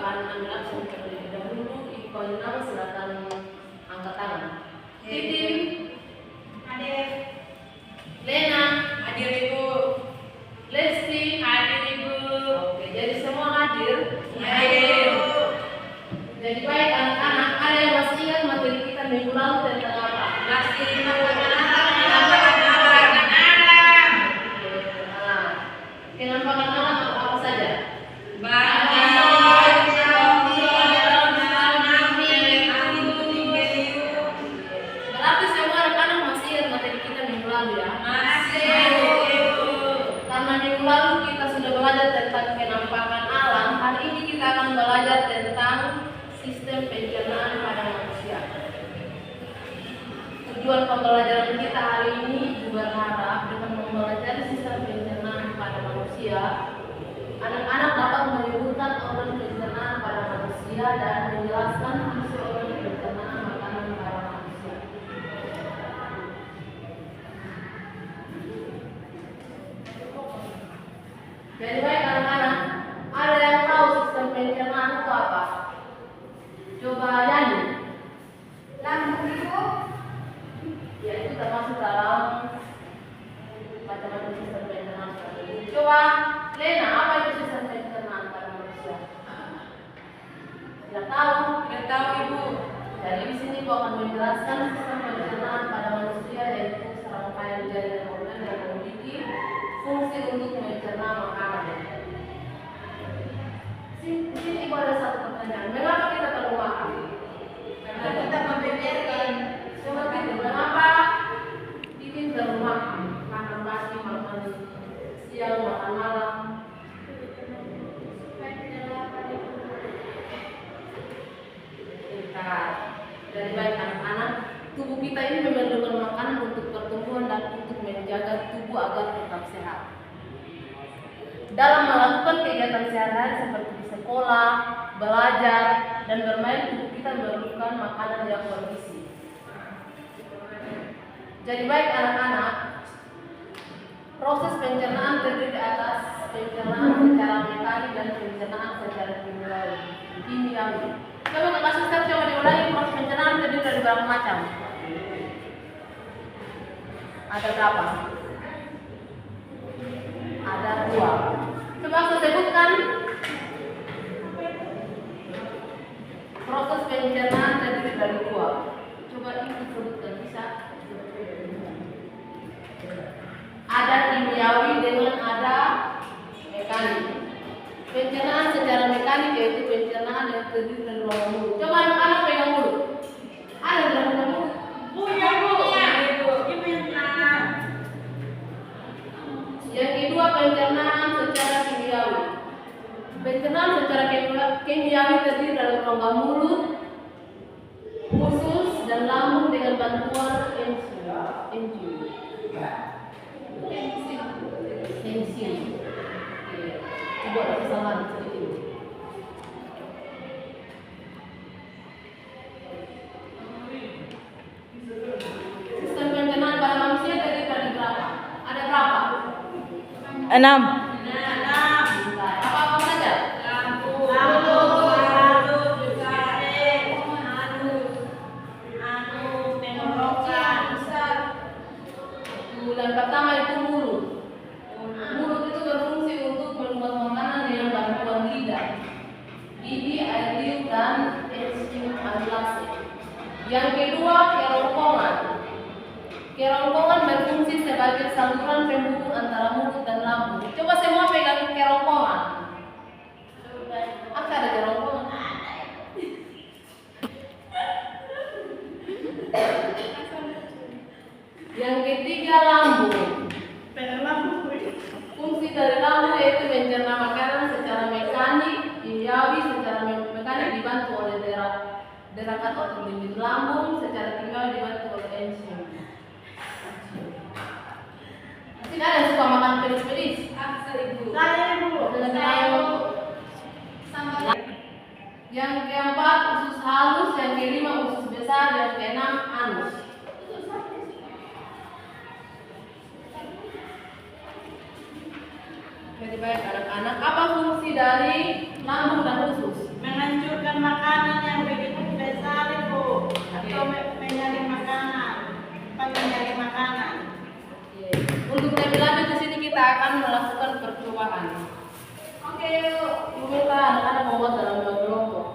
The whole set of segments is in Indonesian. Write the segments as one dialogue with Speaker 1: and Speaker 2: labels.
Speaker 1: akan ambil langsung terlebih dahulu. Ikonnya silakan angkat tangan. Titin,
Speaker 2: Hadir.
Speaker 1: Lena,
Speaker 2: Hadir Ibu.
Speaker 1: Lesti,
Speaker 2: Hadir Ibu.
Speaker 1: oke, jadi semua hadir.
Speaker 2: Hadir.
Speaker 1: Jadi baik anak-anak, ada yang masih ingat materi kita minggu lalu tentang apa?
Speaker 2: Masih
Speaker 1: Nah, penampakan alam apa saja? Berarti semua anak-anak masih ingat materi kita minggu lalu ya? Karena minggu lalu kita sudah belajar tentang penampakan alam, hari ini kita akan belajar tentang sistem pencernaan pada manusia. Tujuan pembelajaran kita hari ini berharap dengan mempelajari sistem pencernaan pada manusia, anak-anak dapat menyebutkan organ pencernaan pada manusia dan menjelaskan fungsi organ pencernaan makanan pada manusia. Jadi baik anak-anak, ada yang tahu sistem pencernaan itu apa? Coba nyanyi.
Speaker 2: Lambung Ibu.
Speaker 1: Ya, itu termasuk dalam macam-macam sistem pencernaan. Coba Lena, apa itu sistem pencernaan pada manusia? Tidak tahu?
Speaker 2: Tidak tahu Ibu.
Speaker 1: Jadi di sini gua akan menjelaskan sistem pencernaan pada manusia, yaitu serangkaian jaringan organ yang memiliki fungsi untuk mencerna makanan. Di sini gua ada satu pertanyaan. Mengapa kita perlu makan?
Speaker 2: Karena kita membeberkan.
Speaker 1: Coba gitu, kenapa Titin perlu makan? Makan pagi, makan siang, makan malam. Dari baik anak-anak, tubuh kita ini memerlukan makanan untuk pertumbuhan dan untuk menjaga tubuh agar tetap sehat. Dalam melakukan kegiatan sehari-hari seperti di sekolah, belajar, dan bermain, tubuh kita memerlukan makanan yang bergizi. Jadi baik anak-anak, proses pencernaan terdiri atas pencernaan secara mekanik dan pencernaan secara kimiawi. Coba kakak suster coba diulangi, proses pencernaan terdiri dari berapa macam? Ada berapa? Ada 2. Coba aku sebutkan proses pencernaan terdiri dari 2. Coba ibu sebutkan, bisa? Ada kimiawi dengan ada mekanik. Pencernaan secara mekanik yaitu pencernaan yang terdiri dari rongga mulut. Coba anak-anak pegang mulut. Ada yang pegang mulut?
Speaker 2: Punya Bu. Ibu yang tenang.
Speaker 1: Yang kedua pencernaan secara kimiawi. Pencernaan secara kimiawi terdiri dari rongga mulut, usus dan lambung dengan bantuan enzim. Coba ada kesalahan sedikit. Sistem pencernaan pada manusia terdiri dari berapa? Ada berapa?
Speaker 3: 6.
Speaker 1: Apa saja? Yang pertama itu mulut. Mulut itu berfungsi untuk membuat makanan dengan bantuan lidah, gigi, air liur, dan enzim amilase. Yang kedua, kerongkongan. Kerongkongan berfungsi sebagai saluran penghubung antara mulut dan lambung. Coba semua pegang kerongkongan. Apa ada kerongkongan? Yang ketiga, lambung. Fungsi dari lambung yaitu mencerna makanan secara mekanik, kimiawi secara mekanik dibantu oleh derakat otot dinding lambung, secara kimiawi dibantu oleh enzim. Tidak ada yang suka makan pedes-pedes?
Speaker 2: Saya Ibu.
Speaker 1: Yang keempat, usus halus. Yang kelima, usus besar. Yang keenam, anus. Jadi baik anak-anak, apa fungsi dari lambung dan usus?
Speaker 2: makanan yang begitu besar Ibu, atau mencari makanan, mencari makanan.
Speaker 1: Untuk lebih lanjut di sini kita akan melakukan percobaan. Oke, yuk. Kita anak-anak membuat dalam dua kelompok.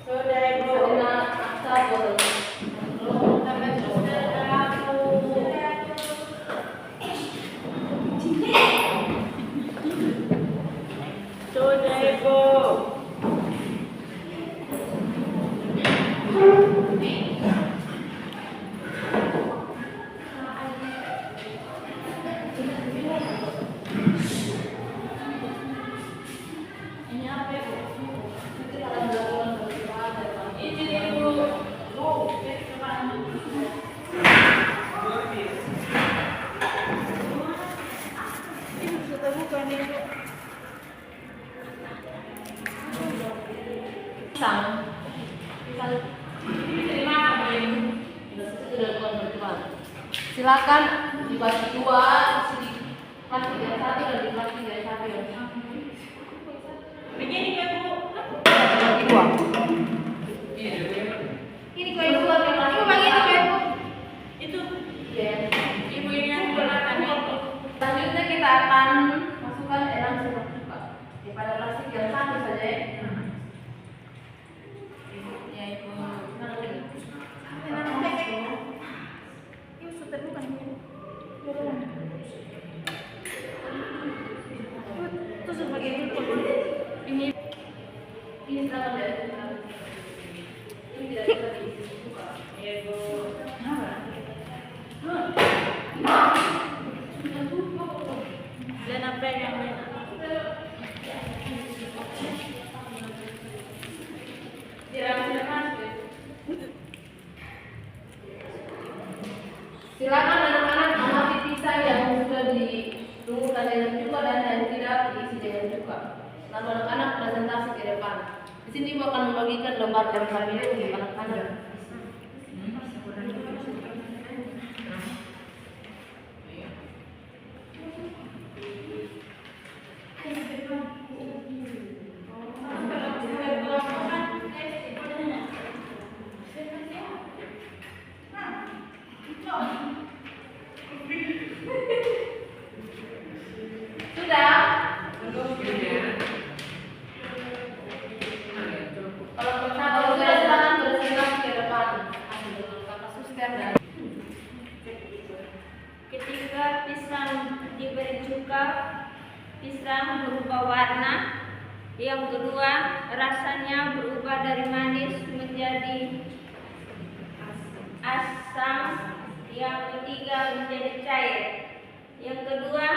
Speaker 2: Sudah Ibu.
Speaker 1: Karena aksa buat kelompok sampai
Speaker 2: Sudah Ibu.
Speaker 1: ini apa ya, Bu? Kita akan melakukan percobaan dari
Speaker 2: Ini Ibu. Ini sudah bukan Ibu.
Speaker 1: pisang. Terima kasih. Sudah dilakukan percobaan. Silakan dibagi dua, dibagi dari satu dan dibagi dari satu yang
Speaker 2: Begini Ibu.
Speaker 1: bagi dua.
Speaker 2: Ini kau Ibu. Ibu bagi itu Ibu. Itu.
Speaker 1: Ya.
Speaker 2: Ibu ini yang belakang Ibu.
Speaker 1: Selanjutnya kita akan masukkan 6 sendok cuka pada plastik yang satu saja ya.
Speaker 2: Ya Ibu. Itu sebagai
Speaker 1: Ini silakan dari ini tidak bisa diisi cuka.
Speaker 2: Ibu. Dan apa yang mana?
Speaker 1: Silakan anak-anak amati pisang yang sudah ditunggukan dengan cuka dan yang tidak diisi dengan cuka. Lalu anak-anak presentasi ke depan. Di sini Ibu akan membagikan lembar dan tabel untuk anak-anak. Sudah? Kalau sudah silakan presentasi ke depan. Kakak suster dan
Speaker 2: Ketika pisang diberi cuka, pisang berubah warna. Yang kedua, rasanya berubah dari manis menjadi asam. Yang ketiga, menjadi cair. Yang kedua,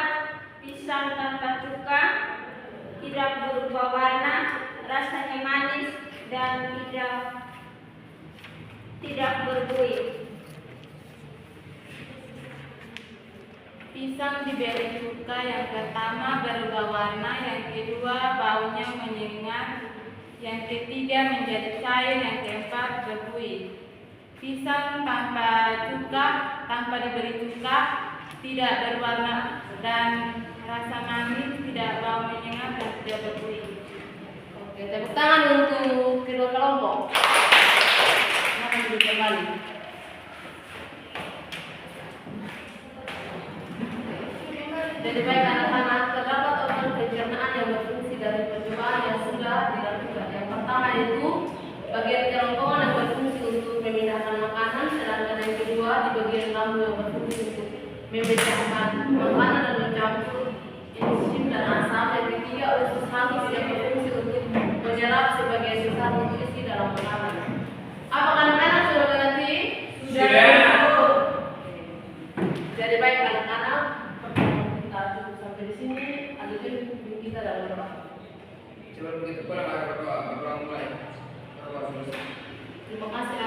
Speaker 2: pisang tanpa cuka tidak berubah warna, rasanya manis dan tidak berbuih.
Speaker 3: Pisang diberi cuka, yang pertama berubah warna, yang kedua baunya menyengat, yang ketiga menjadi cair, yang keempat berbuih. Pisang tanpa cuka, tanpa diberi cuka, tidak berwarna dan rasa manis, tidak bau menyengat dan tidak berbuih.
Speaker 1: oke, tepuk tangan untuk kedua kelompok. Silakan duduk kembali. Jadi baik anak-anak, terdapat organ pencernaan yang berfungsi dari percobaan yang sudah dilakukan. Yang pertama itu bagian kerongkongan yang berfungsi untuk memindahkan makanan, sedangkan yang kedua di bagian lambung yang berfungsi untuk memecahkan makanan dan mencampur enzim dan asam. Yang ketiga usus halus yang berfungsi untuk menyerap sebagian besar nutrisi dalam makanan. Apakah anak-anak sudah mengerti?
Speaker 2: Sudah.
Speaker 1: Jadi baik anak-anak, kita cukup sampai di sini. Lanjutkan kita dalam doa.
Speaker 4: Coba begitu pula mulai.
Speaker 1: Terima kasih